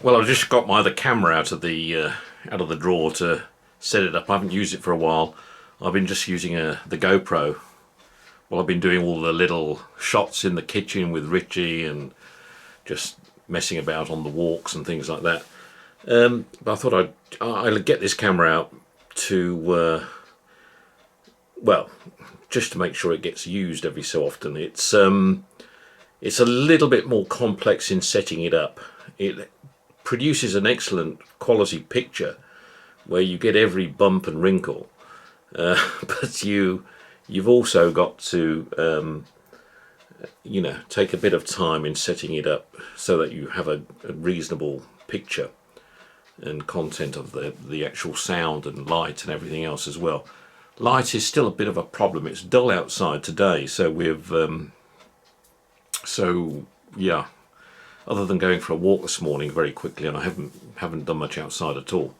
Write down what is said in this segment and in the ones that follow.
Well, I've just got my other camera out of the drawer to set it up. I haven't used it for a while. I've been just using the GoPro. Well, I've been doing all the little shots in the kitchen with Richie and just messing about on the walks and things like that. But I thought I'd get this camera out to well, just to make sure it gets used every so often. It's a little bit more complex in setting it up. It produces an excellent quality picture where you get every bump and wrinkle, but you've also got to take a bit of time in setting it up so that you have a reasonable picture and content of the actual sound and light and everything else as well. Light is still a bit of a problem. It's dull outside today, so yeah, other than going for a walk this morning very quickly, and I haven't done much outside at all.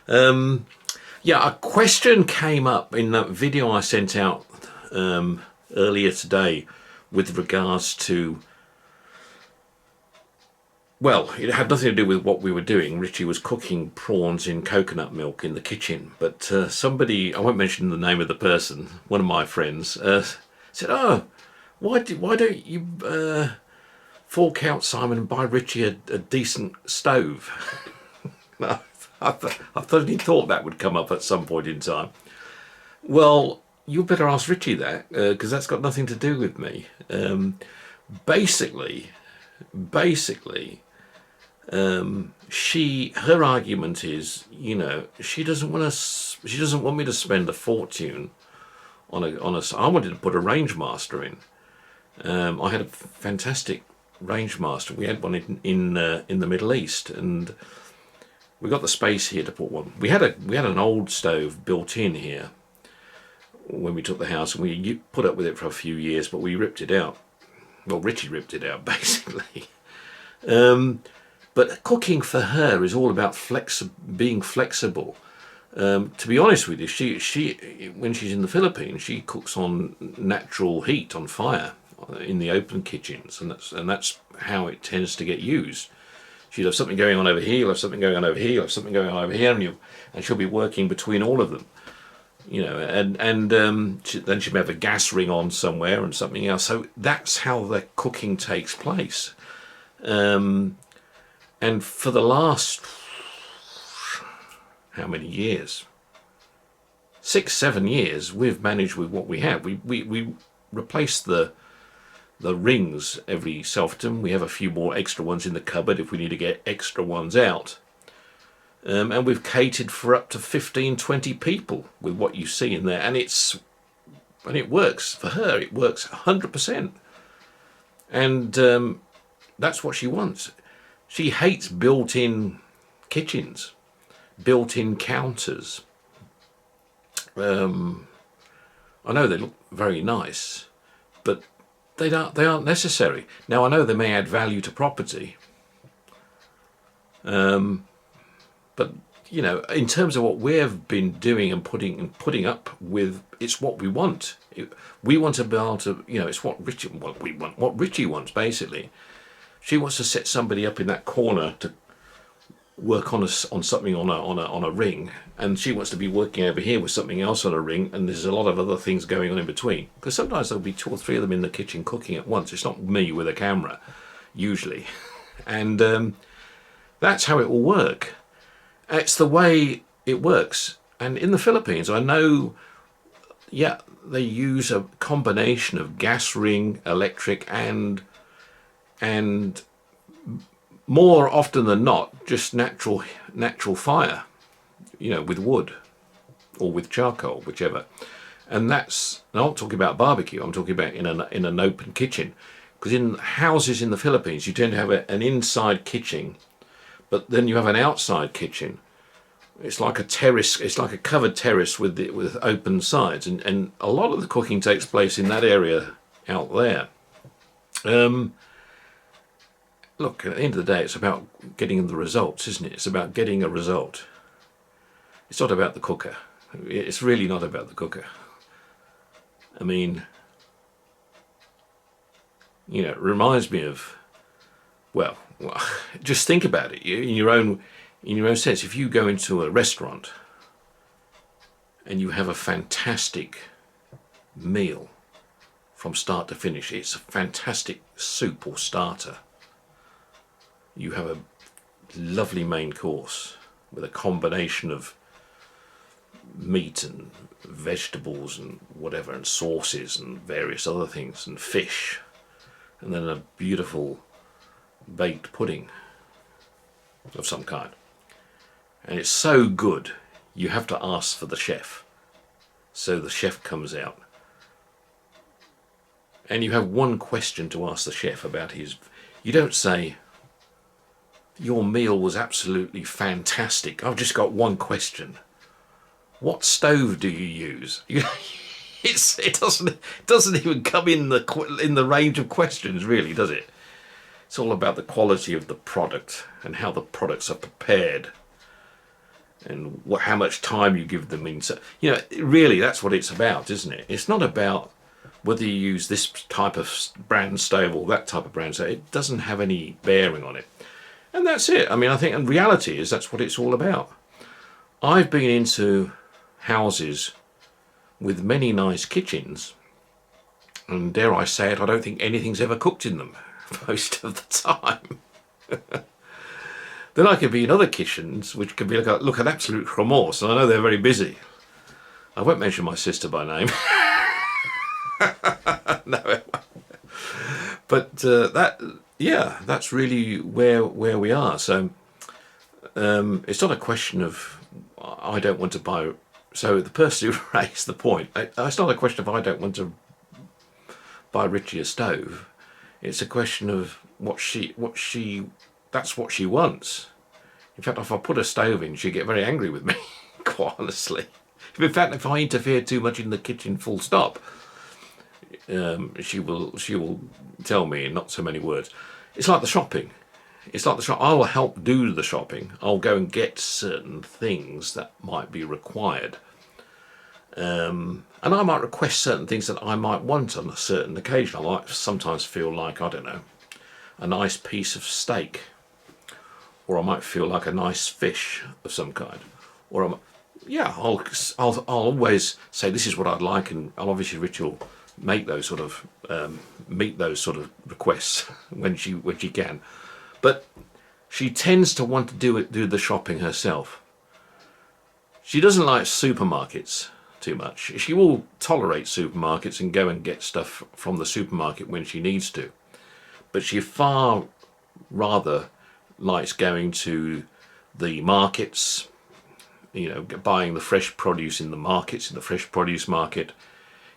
Yeah, a question came up in that video I sent out earlier today with regards to, well, it had nothing to do with what we were doing. Richie was cooking prawns in coconut milk in the kitchen, but somebody, I won't mention the name of the person, one of my friends, said, "Oh, why don't you fork out, Simon, and buy Richie a decent stove?" I certainly thought that would come up at some point in time. Well, you better ask Richie that, because that's got nothing to do with me. Basically, her argument is, she doesn't want me to spend a fortune on a. I wanted to put a range master in. I had a fantastic range master. We had one in the Middle East, and we got the space here to put one. We had an old stove built in here when we took the house, and we put up with it for a few years, but we ripped it out. Well, Richie ripped it out basically. But cooking for her is all about being flexible. To be honest with you, she when she's in the Philippines, she cooks on natural heat, on fire, in the open kitchens, and that's how it tends to get used. She'll have something going on over here, you'll have something going on over here, you'll have something going on over here, and she'll be working between all of them. Then she'll have a gas ring on somewhere and something else. So that's how the cooking takes place. And for the last, how many years? 6-7 years, we've managed with what we have. We replaced the rings every so often. We have a few more extra ones in the cupboard if we need to get extra ones out. And we've catered for up to 15-20 people with what you see in there, and it works for her. It works 100%, and that's what she wants. She hates built-in kitchens, built-in counters. I know they look very nice, but they aren't necessary. Now, I know they may add value to property, but in terms of what we've been doing and putting up with, it's what we want. We want to be able to, it's what Richie wants basically. She wants to set somebody up in that corner to work on something on a ring, and she wants to be working over here with something else on a ring, and there's a lot of other things going on in between. Because sometimes there'll be 2 or 3 of them in the kitchen cooking at once. It's not me with a camera, usually, and that's how it will work. It's the way it works. And in the Philippines, I know, yeah, they use a combination of gas ring, electric, and more often than not, just natural fire, with wood or with charcoal, whichever. And I'm not talking about barbecue. I'm talking about in an open kitchen, because in houses in the Philippines, you tend to have an inside kitchen, but then you have an outside kitchen. It's like a terrace. It's like a covered terrace with open sides, and a lot of the cooking takes place in that area out there. Look, at the end of the day, it's about getting the results, isn't it? It's about getting a result. It's not about the cooker. It's really not about the cooker. I mean, it reminds me of, well, well, just think about it. In your own sense, if you go into a restaurant and you have a fantastic meal from start to finish, it's a fantastic soup or starter. You have a lovely main course with a combination of meat and vegetables and whatever, and sauces and various other things, and fish, and then a beautiful baked pudding of some kind. And it's so good, you have to ask for the chef. So the chef comes out, and you have one question to ask the chef about his. You don't say, "Your meal was absolutely fantastic. I've just got one question. What stove do you use?" It doesn't even come in the range of questions, really, does it? It's all about the quality of the product and how the products are prepared, and how much time you give them in. So, really, that's what it's about, isn't it? It's not about whether you use this type of brand stove or that type of brand stove. It doesn't have any bearing on it. And that's it. I mean, I think in reality is that's what it's all about. I've been into houses with many nice kitchens, and dare I say it, I don't think anything's ever cooked in them most of the time. Then I could be in other kitchens which could be look an absolute remorse, and I know they're very busy. I won't mention my sister by name. No, but that's really where we are. So it's not a question of I don't want to buy. So the person who raised the point, it's not a question of I don't want to buy Richie a stove. It's a question of that's what she wants. In fact, if I put a stove in, she'd get very angry with me, quite honestly. In fact, if I interfere too much in the kitchen, full stop, she will tell me in not so many words. It's like the shopping. I will help do the shopping. I'll go and get certain things that might be required. And I might request certain things that I might want on a certain occasion. I might sometimes feel like, I don't know, a nice piece of steak. Or I might feel like a nice fish of some kind. Or I'll always say this is what I'd like, and I'll obviously Rachel make those sort of meet those sort of requests when she can. But she tends to want to do the shopping herself. She doesn't like supermarkets too much. She will tolerate supermarkets and go and get stuff from the supermarket when she needs to. But she far rather likes going to the markets, buying the fresh produce in the markets, in the fresh produce market,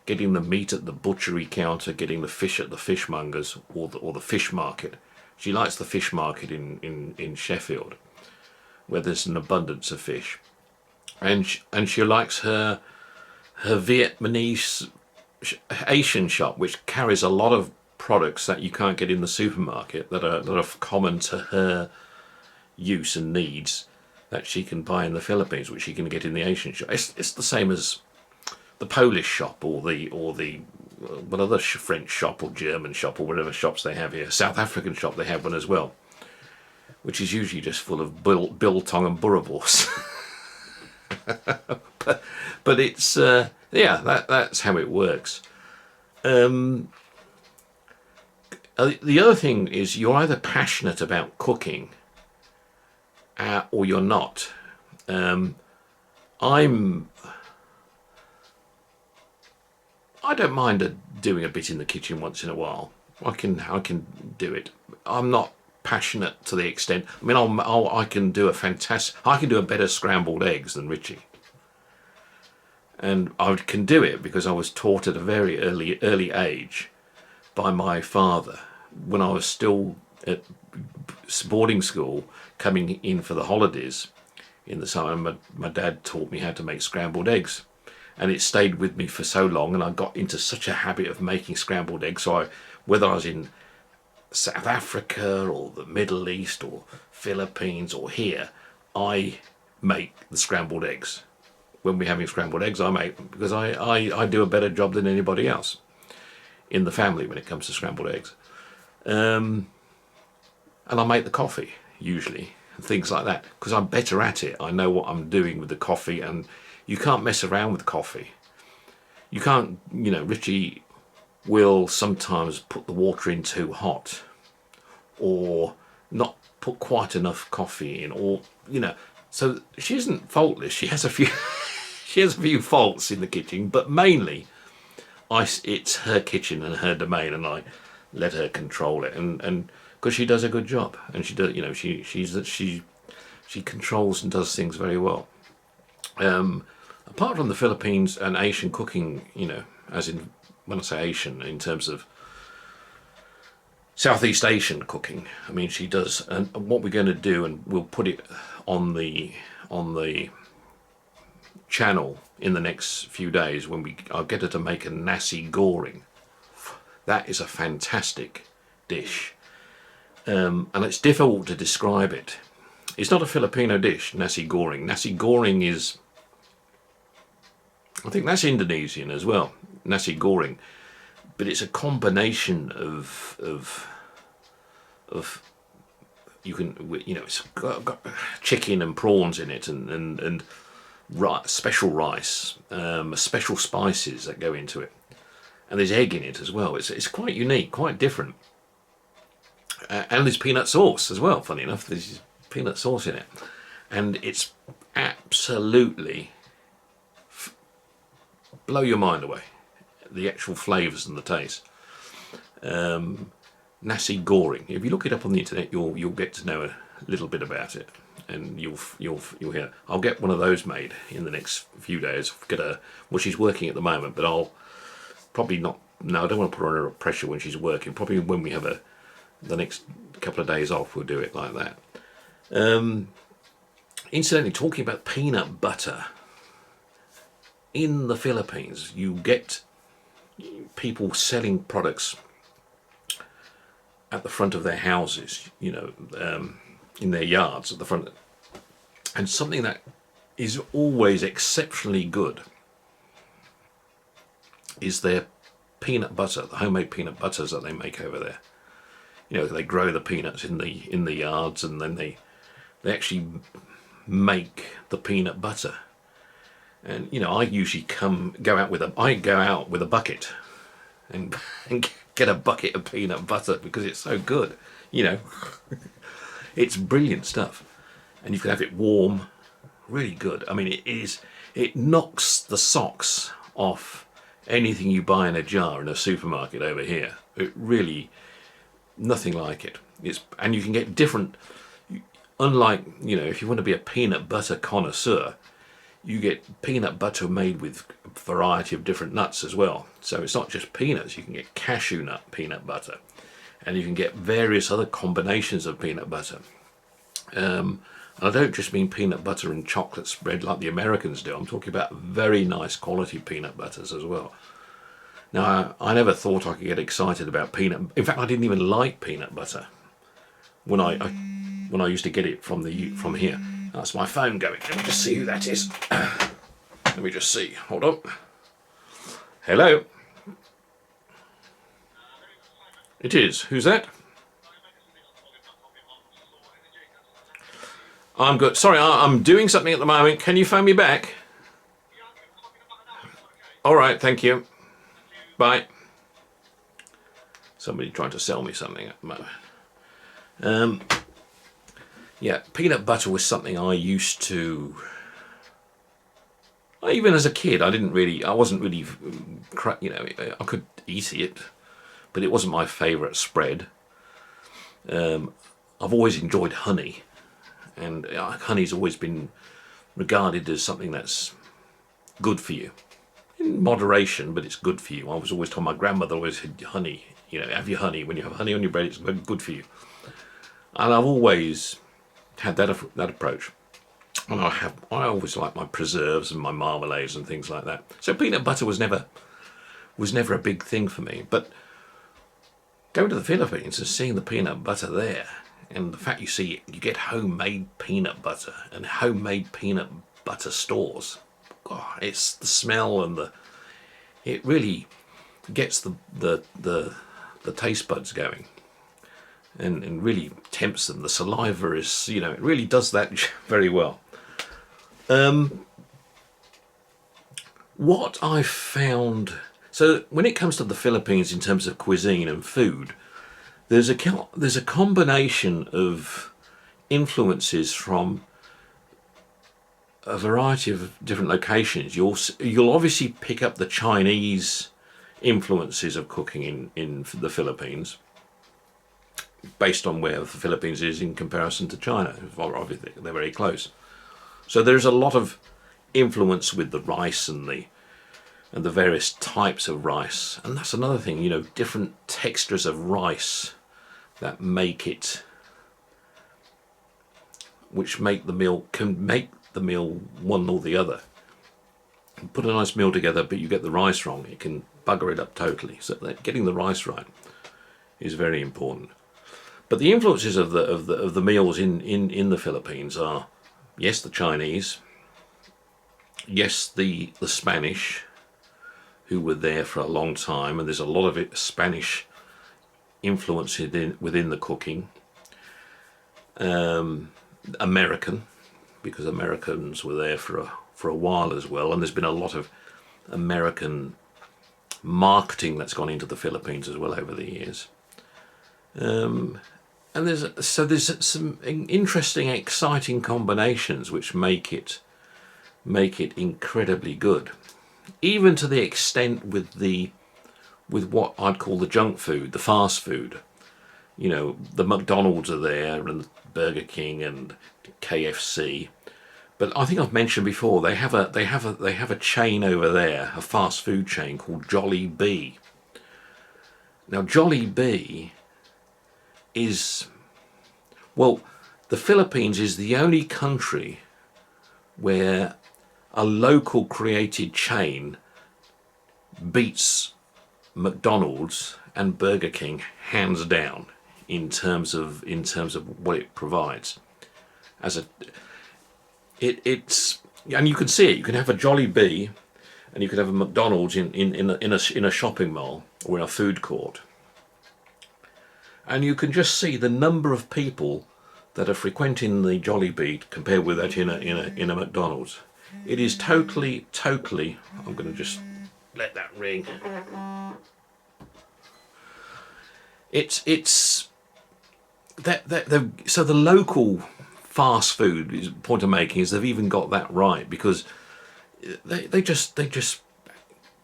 getting the meat at the butchery counter, getting the fish at the fishmongers or the fish market. She likes the fish market in Sheffield, where there's an abundance of fish, and she likes her Vietnamese Asian shop, which carries a lot of products that you can't get in the supermarket that are common to her use and needs, that she can buy in the Philippines, which she can get in the Asian shop. It's the same as the Polish shop or the what other French shop or German shop or whatever shops they have here. South African shop, they have one as well, which is usually just full of biltong and boerewors. but it's that's how it works. The other thing is you're either passionate about cooking or you're not. I don't mind doing a bit in the kitchen once in a while. I can do it. I'm not passionate to the extent. I mean, I can do a better scrambled eggs than Richie, and I can do it because I was taught at a very early age by my father when I was still at boarding school, coming in for the holidays in the summer. My dad taught me how to make scrambled eggs. And it stayed with me for so long, and I got into such a habit of making scrambled eggs. So whether I was in South Africa or the Middle East or Philippines or here, I make the scrambled eggs. When we're having scrambled eggs, I make them because I do a better job than anybody else in the family when it comes to scrambled eggs. and I make the coffee usually, and things like that, because I'm better at it. I know what I'm doing with the coffee, and you can't mess around with coffee. You can't, you know, Richie will sometimes put the water in too hot, or not put quite enough coffee in, or, you know, so she isn't faultless. She has a few she has a few faults in the kitchen, but mainly it's her kitchen and her domain, and I let her control it, and because she does a good job, and she does, you know, she controls and does things very well. Apart from the Philippines and Asian cooking, you know, as in, when I say Asian, in terms of Southeast Asian cooking, I mean, she does. And what we're going to do, and we'll put it on the channel in the next few days, when I'll get her to make a nasi goreng. That is a fantastic dish, and it's difficult to describe it. It's not a Filipino dish, nasi goreng. Nasi goreng is, I think that's Indonesian as well, nasi goreng, but it's a combination of you can, you know, it's got chicken and prawns in it, and special rice, special spices that go into it, and there's egg in it as well. It's quite unique, quite different, and there's peanut sauce as well. Funny enough, there's peanut sauce in it, and it's absolutely blow your mind away, the actual flavours and the taste. Nasi goreng. If you look it up on the internet, you'll get to know a little bit about it, and you'll hear. I'll get one of those made in the next few days. Get her. Well, she's working at the moment, but I'll probably not. No, I don't want to put her under pressure when she's working. Probably when we have the next couple of days off, we'll do it like that. Incidentally, talking about peanut butter, in the Philippines, you get people selling products at the front of their houses, you know, in their yards at the front. And something that is always exceptionally good is their peanut butter, the homemade peanut butters that they make over there. You know, they grow the peanuts in the yards, and then they actually make the peanut butter. And you know, I usually go out with a bucket and get a bucket of peanut butter, because it's so good. You know, it's brilliant stuff, and you can have it warm, really good. I mean, it knocks the socks off anything you buy in a jar in a supermarket over here. It really, nothing like it. And you can get different. Unlike, you know, if you want to be a peanut butter connoisseur, you get peanut butter made with a variety of different nuts as well. So it's not just peanuts, you can get cashew nut peanut butter, and you can get various other combinations of peanut butter. And I don't just mean peanut butter and chocolate spread like the Americans do. I'm talking about very nice quality peanut butters as well. Now, I never thought I could get excited about peanut. In fact, I didn't even like peanut butter when I used to get it from here. That's my phone going. Let me just see who that is. Let me just see. Hold on. Hello. It is. Who's that? I'm good. Sorry, I'm doing something at the moment. Can you phone me back? All right. Thank you. Bye. Somebody trying to sell me something at the moment. Yeah, peanut butter was something I used to. Even as a kid, I wasn't really, you know, I could eat it, but it wasn't my favourite spread. I've always enjoyed honey, and honey's always been regarded as something that's good for you. In moderation, but it's good for you. I was always told, my grandmother always said, honey, you know, have your honey. When you have honey on your bread, it's good for you. And I've always had that approach. And I always like my preserves and my marmalades and things like that. So peanut butter was never a big thing for me. But going to the Philippines and seeing the peanut butter there, and the fact you get homemade peanut butter and homemade peanut butter stores. God, it's the smell and it really gets the taste buds going. and really tempts them. The saliva is, you know, it really does that very well. What I've found, so when it comes to the Philippines in terms of cuisine and food, there's a combination of influences from a variety of different locations. You'll obviously pick up the Chinese influences of cooking in the Philippines, based on where the Philippines is in comparison to China. Obviously, they're very close. So there's a lot of influence with the rice and the various types of rice, and that's another thing. You know, different textures of rice that make the meal one or the other. Put a nice meal together, but you get the rice wrong, it can bugger it up totally. So getting the rice right is very important. But the influences of the meals in the Philippines are, yes, the Chinese, yes, the Spanish, who were there for a long time, and there's a lot of Spanish influence within the cooking. American, because Americans were there for a while as well, and there's been a lot of American marketing that's gone into the Philippines as well over the years. And there's some interesting, exciting combinations which make it incredibly good, even to the extent with what I'd call the junk food, the fast food. You know, the McDonald's are there, and Burger King and KFC. But I think I've mentioned before, they have a chain over there, a fast food chain called Jollibee. Now Jollibee is, well, the Philippines is the only country where a local created chain beats McDonald's and Burger King hands down in terms of what it provides. It's and you can see it. You can have a Jollibee and you can have a McDonald's in a shopping mall or in a food court, and you can just see the number of people that are frequenting the Jollibee compared with that in a McDonald's. It is totally. I'm going to just let that ring. It's that so the local fast food point I'm making is they've even got that right, because they just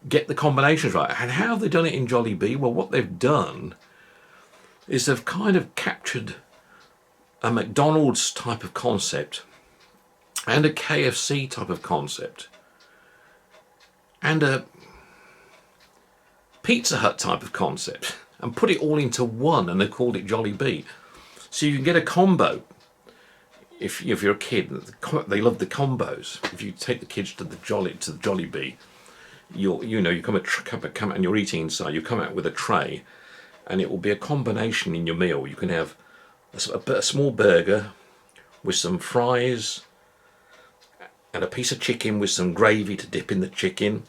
get the combinations right. And how have they done it in Jollibee? Well, what they've done is they've kind of captured a McDonald's type of concept and a KFC type of concept and a Pizza Hut type of concept, and put it all into one, and they called it Jollibee. So you can get a combo. If you're a kid, they love the combos. If you take the kids to the Jollibee, you come and you're eating inside. You come out with a tray, and it will be a combination in your meal. You can have a small burger with some fries and a piece of chicken with some gravy to dip in the chicken,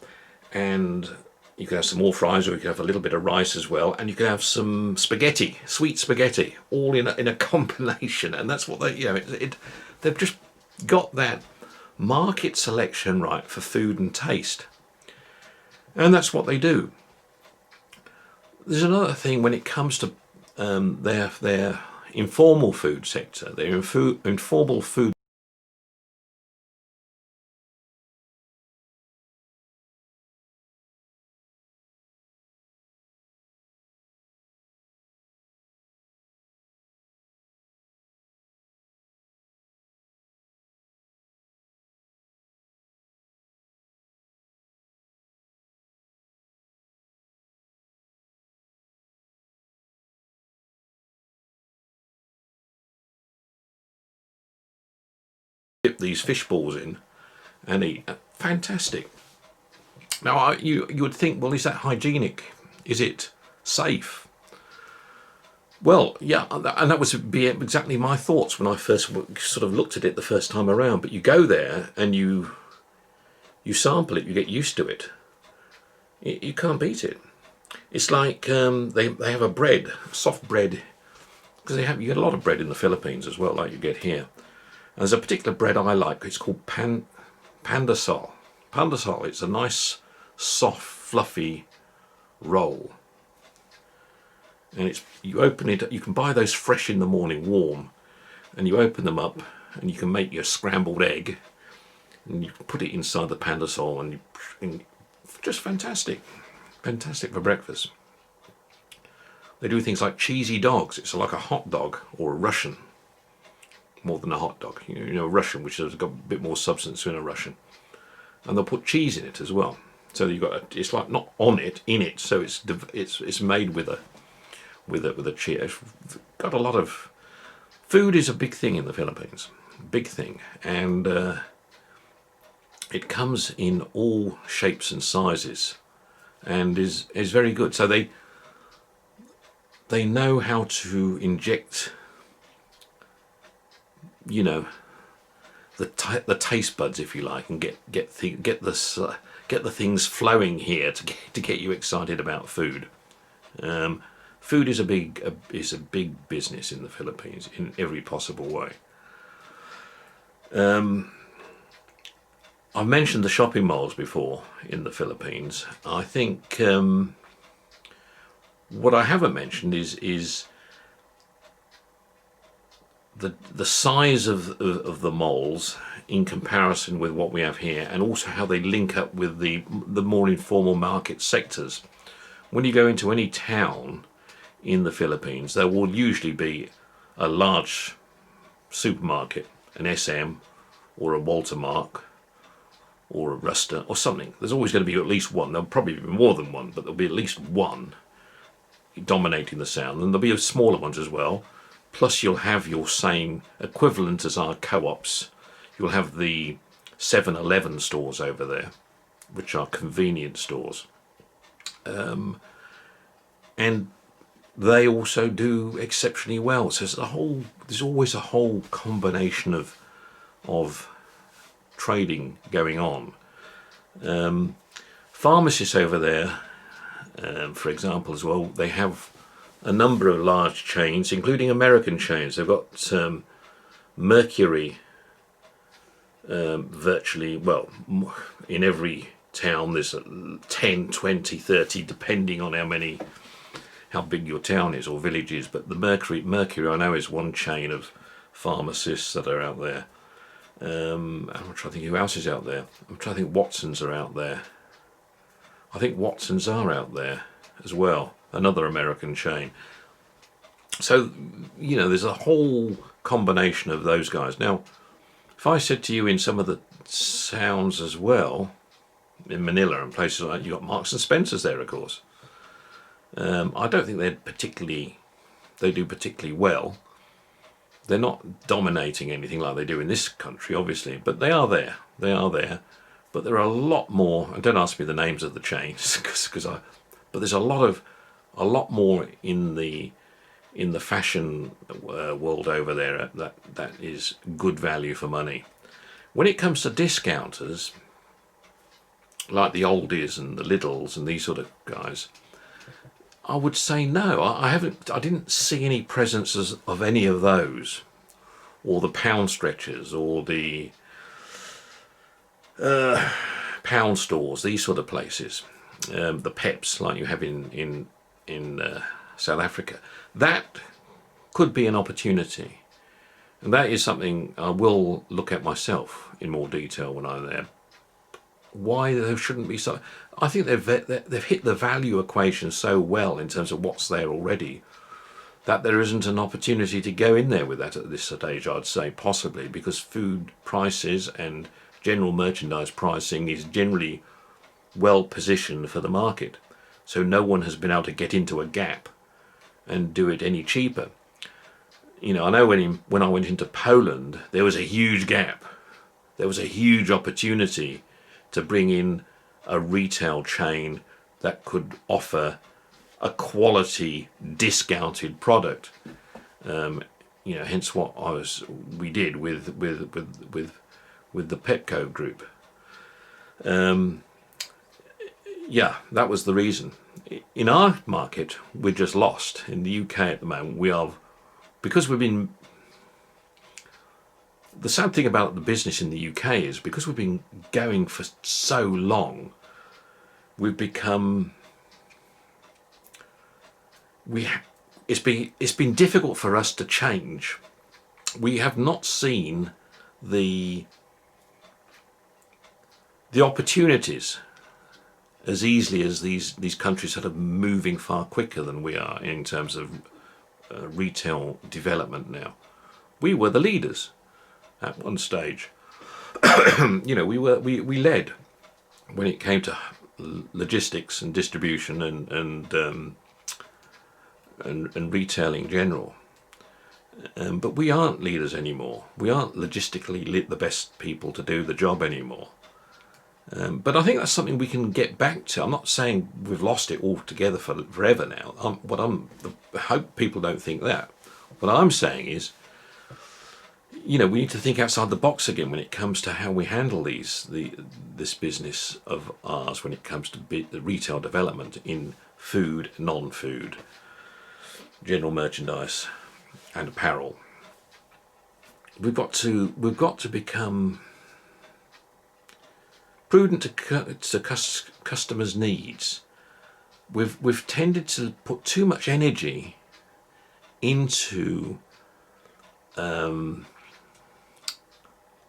and you can have some more fries, or you can have a little bit of rice as well, and you can have some spaghetti, sweet spaghetti, all in a combination. And that's what they've just got that market selection right for food and taste, and that's what they do. There's another thing when it comes to their informal food sector, their informal food. Dip these fish balls in and eat. Fantastic. Now you would think, well, is that hygienic? Is it safe? Well, yeah, and that would be exactly my thoughts when I first sort of looked at it the first time around. But you go there and you sample it, you get used to it. You can't beat it. It's like they have a bread, soft bread because you get a lot of bread in the Philippines as well, like you get here. And there's a particular bread I like. It's called pandesal. Pandesal. It's a nice, soft, fluffy roll, and you open it. You can buy those fresh in the morning, warm, and you open them up, and you can make your scrambled egg, and you can put it inside the pandesal, and just fantastic, fantastic for breakfast. They do things like cheesy dogs. It's like a hot dog or a Russian, more than a hot dog. You know, Russian, which has got a bit more substance than a Russian, and they'll put cheese in it as well. So you've got it's like not on it, in it. So it's made with a cheese. Got a lot of food is a big thing in the Philippines, big thing, and it comes in all shapes and sizes, and is very good. So they know how to inject, you know, the taste buds, if you like, and get the things flowing here to get you excited about food. Food is a big business in the Philippines in every possible way. I've mentioned the shopping malls before in the Philippines. I think what I haven't mentioned is the size of the malls in comparison with what we have here, and also how they link up with the more informal market sectors. When you go into any town in the Philippines, there will usually be a large supermarket, an SM or a Walter Mark or a Ruster or something. There's always going to be at least one. There'll probably be more than one, but there'll be at least one dominating the sound, and there'll be smaller ones as well. Plus you'll have your same equivalent as our co-ops. You'll have the 7-Eleven stores over there, which are convenience stores. And they also do exceptionally well. So there's always a whole combination of trading going on. Pharmacists over there, for example, as well, they have a number of large chains, including American chains. They've got Mercury virtually, well, in every town there's 10, 20, 30, depending on how big your town is or village is. But the Mercury I know is one chain of pharmacists that are out there. I'm trying to think who else is out there. I'm trying to think Watsons are out there. I think Watsons are out there as well, another American chain. So, you know, there's a whole combination of those guys. Now, if I said to you in some of the towns as well, in Manila and places like, you got Marks and Spencer's there, of course. I don't think they do particularly well. They're not dominating anything like they do in this country, obviously, but they are there. They are there. But there are a lot more, and don't ask me the names of the chains, but there's a lot more in the fashion world over there that is good value for money. When it comes to discounters, like the Aldi's and the Lidl's and these sort of guys, I would say no. I didn't see any presences of any of those, or the pound stretchers, or the pound stores, these sort of places, the Peps like you have in South Africa. That could be an opportunity, and that is something I will look at myself in more detail when I'm there. Why there shouldn't be so? I think they've hit the value equation so well in terms of what's there already, that there isn't an opportunity to go in there with that at this stage, I'd say, possibly, because food prices and general merchandise pricing is generally well positioned for the market. So no one has been able to get into a gap and do it any cheaper. You know, I know when I went into Poland, there was a huge gap. There was a huge opportunity to bring in a retail chain that could offer a quality discounted product. You know, hence what we did with the Pepco group. Yeah, that was the reason. In our market, we're just lost. In the UK at the moment, we are because we've been, the sad thing about the business in the UK is because we've been going for so long, we've become, it's been difficult for us to change. We have not seen the opportunities as easily as these countries that are moving far quicker than we are in terms of retail development now. We were the leaders at one stage. You know, we led when it came to logistics and distribution and retailing in general. But we aren't leaders anymore. We aren't logistically the best people to do the job anymore. But I think that's something we can get back to. I'm not saying we've lost it altogether forever now. I hope people don't think that. What I'm saying is, you know, we need to think outside the box again when it comes to how we handle this business of ours when it comes to the retail development in food, non-food, general merchandise, and apparel. We've got to become prudent to customers' needs. We've tended to put too much energy into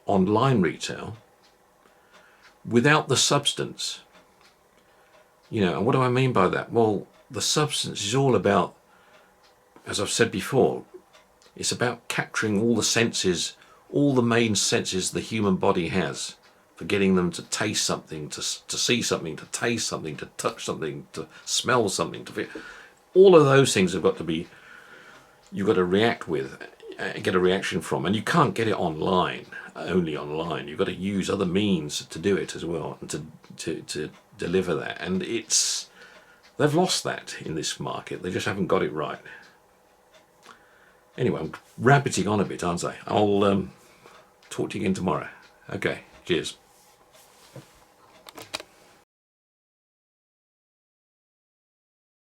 online retail without the substance. You know, and what do I mean by that? Well, the substance is all about, as I've said before, it's about capturing all the senses, all the main senses the human body has, for getting them to taste something, to see something, to taste something, to touch something, to smell something, to feel. All of those things have got to be, you've got to react with, get a reaction from, and you can't get it online, only online. You've got to use other means to do it as well, and to deliver that. And they've lost that in this market. They just haven't got it right. Anyway, I'm rabbiting on a bit, aren't I? I'll talk to you again tomorrow. Okay, cheers.